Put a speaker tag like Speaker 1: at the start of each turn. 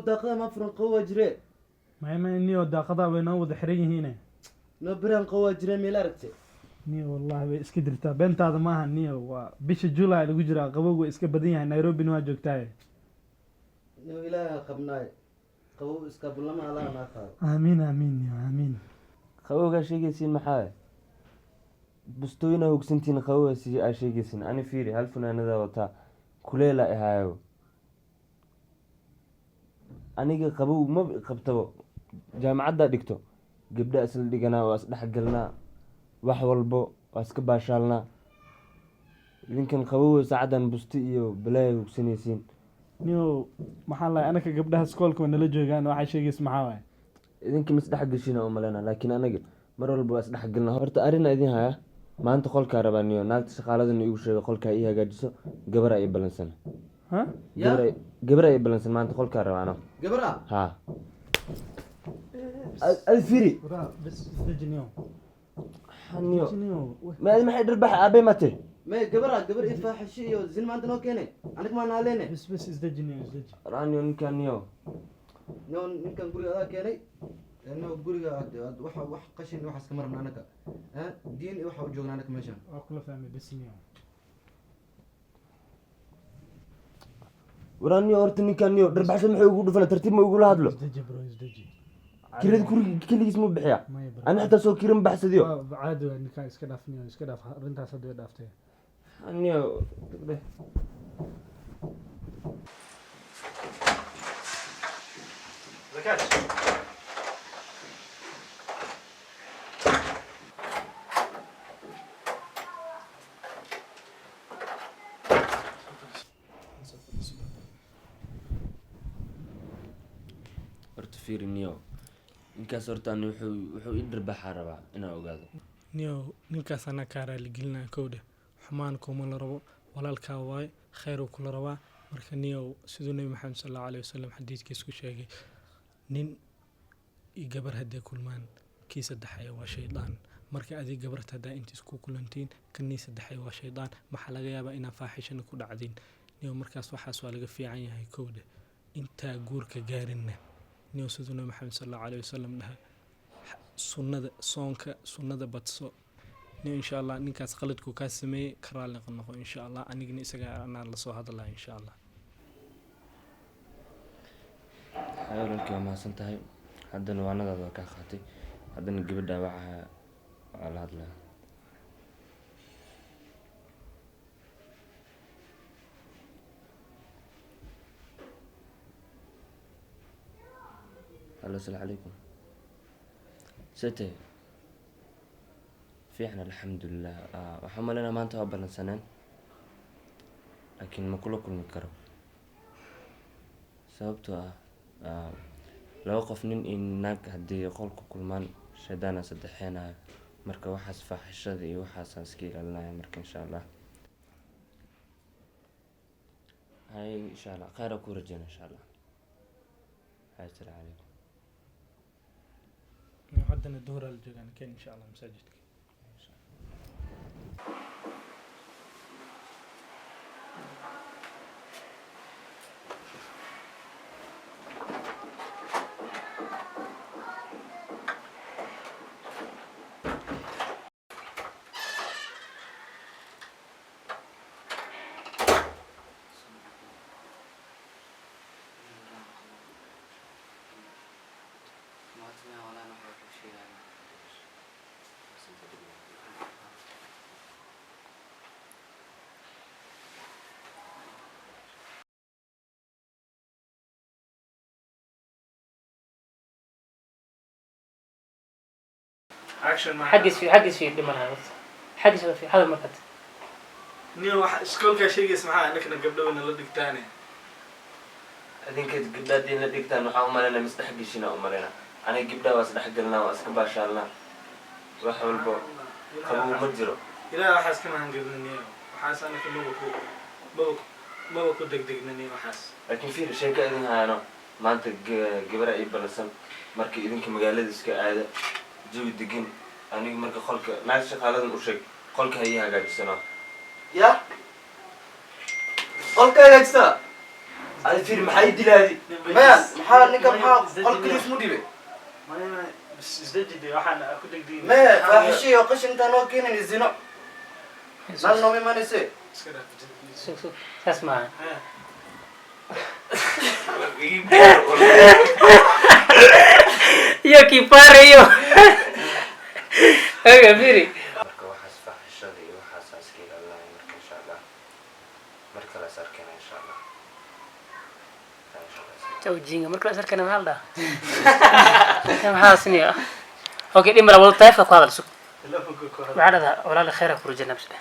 Speaker 1: داقة ما فرن قوة جري
Speaker 2: ما نيو داقدا وينو حرين هنا
Speaker 1: نبران قوة جري ميلارتي
Speaker 2: نيو والله اسك درتا بنتاada maaha niyo bisha July lagu jiraa qabowga iska badan yahay Nairobi waa joogtaa
Speaker 1: نو إلى قبناي قوة إسكابولا ما على ناقة
Speaker 2: آمين آمين يا آمين
Speaker 3: خوغا شيغيسين maxaa bustooyina hogsantiin khawga si ay sheegaysin ani fiiri hal funaanada wata kuleela ahaayo aniga qabow ma qabtabo jaamacadda dhigto gabdha isla dhiganaa waa isdhex galnaa wax walbo waa iska baashaalnaa idinkan qabow saacadan busti iyo balay hogsanaysiin
Speaker 2: niyo maxaa la anaka gabdhaha iskoolka nala joogaan waxa sheegays maxaa waay
Speaker 3: idinka mis dhex gashina oo malena laakiin anaga mar walba waa isdhex galnaa horta arina idin haya maanta qolka rabaniyo naagta shaqaaladan igu sheegay qolka ay hagaajiso gabar ay balansan
Speaker 2: ha
Speaker 3: gabar ay balansan maanta qolka rabano
Speaker 1: قبرة
Speaker 3: ha alfiri
Speaker 2: bas isdajiniyo
Speaker 3: haniyo ma maxay dirbax aabe mate
Speaker 1: ما قبرة قبر إفاحشي زين ما عندنا كيني عندك ما ناليني
Speaker 2: bas isdajiniyo
Speaker 3: raniyo ninkaniyo
Speaker 1: نو نمكن قولي هذا كيني لأنه قولي وح قشين وح سكمر من أنك ها دين وح وجونا أنك ماشان
Speaker 2: waa kula fahmay bas niyo
Speaker 3: raniyo horta ninkaniyo dirbaxsha maxay ugu dhufana tartiib ma ugu la hadlo
Speaker 2: isdaji bro isdaji
Speaker 3: kirad kuriga kaligiis ma bixiya
Speaker 2: may bro
Speaker 3: ana xitaa soo kirin baxsadiyo
Speaker 2: caadi waa ninka iska dhaafniyo iska dhaaf arintaas hadda dhaaftay
Speaker 3: haniyo
Speaker 2: zakat
Speaker 3: horta fiiri niyo ninkaas horta ani wuxuu i dirbaxaa rabaa inaan ogaado
Speaker 2: niyo ninkaas ana ka raali gelinaa kowda xumaan kuma la rabo walaalka waay khayr ku la rabaa marka niyo sidoo nabi maxamed sallallahu alayhi wasallam xadiiskiisa ku sheegay nin i gabar hadday kulmaan kii saddexay waa shaydaan marka adii gabarta hadaa inta isku kulantiin kanii saddexay waa shaydaan maxaa laga yaabaa inaa faaxishana ku dhacdin niyo markaas waxaas waa laga fiican yahay kowda intaa guurka gaarinna niyo sidoo nabi maxamed sallallahu alayhi wasallam dhahay sunnada soonka sunnada badso niyo insha Allah ninkaas qaladku ka sameeyay karaal noqo insha Allah anigina isaga ana la soo hadalaa insha Allah
Speaker 3: xayawaankii waa mahadsan tahay haddana waanadaada waa kaa qaatay haddana gabadha waa la hadlaa halo asalaamu calaykum sete fiicna alxamdulilah waxaan maleyna maanta waa ballansaneen laakiin ma kula kulmi karo sababtoo ah laba qof nin iyo naag haddii qolku kulmaan shaydaana saddexeenayo marka waxaas faaxishada iyo waxaasaan iska ilaalinaya marka insha allah hay insha allah khayra ku rajeyna insha allah hay assalaamu calaykum
Speaker 2: haddana duhur la joogaan keen insha Allah masaajidka action ma
Speaker 4: حدث في دمر هذا حدث في هذا المكان
Speaker 2: niyo wax iskoolka sheegays maxaa anakana gabdhowna la dhigtaane
Speaker 3: adinka gabdhaadii la dhigtaan waxaa u maleyna misdhex geshina u maleyna aniga gabdhaha waa isdhex galnaa waa iska baashaalnaa wax walbo qabow ma jiro
Speaker 2: ilaa waxaas ka mahangeliniyo waxaas anaka maba ku degdegnaniyo waxaas
Speaker 3: laakiin fiir sheeka idin hayaano maanta gabara ay balansan marka idinka magaalada iska aada jawi degan aniga marka qolka naag shaqaaladan u sheeg qolka ha ii hagaajisano
Speaker 1: يا قلت يا جسا
Speaker 3: هذا فيلم محايد هذه
Speaker 1: maya maxaa ninka maxaa qolkiis mu dhibay
Speaker 2: بس ازدجدي waxaan ku dhigdin
Speaker 1: maya faaxishiyo qashin intaan oo keenin zino nal nooma imanayse
Speaker 2: iska dhaaf
Speaker 4: سوق سوق اسمع يا كيفاريو ايوه فيري
Speaker 3: marka waxaas faaxishada iyo waxaas iska ilaalinayo marka insha Allah marka la sarkana insha Allah
Speaker 4: توجينga marka la sarkana maxaa la dhahaa maxaa siniya okay dhimar wada tayfa ku hadal sug
Speaker 2: telefonka ku
Speaker 4: waxaad walaal khayr ku rajana bisla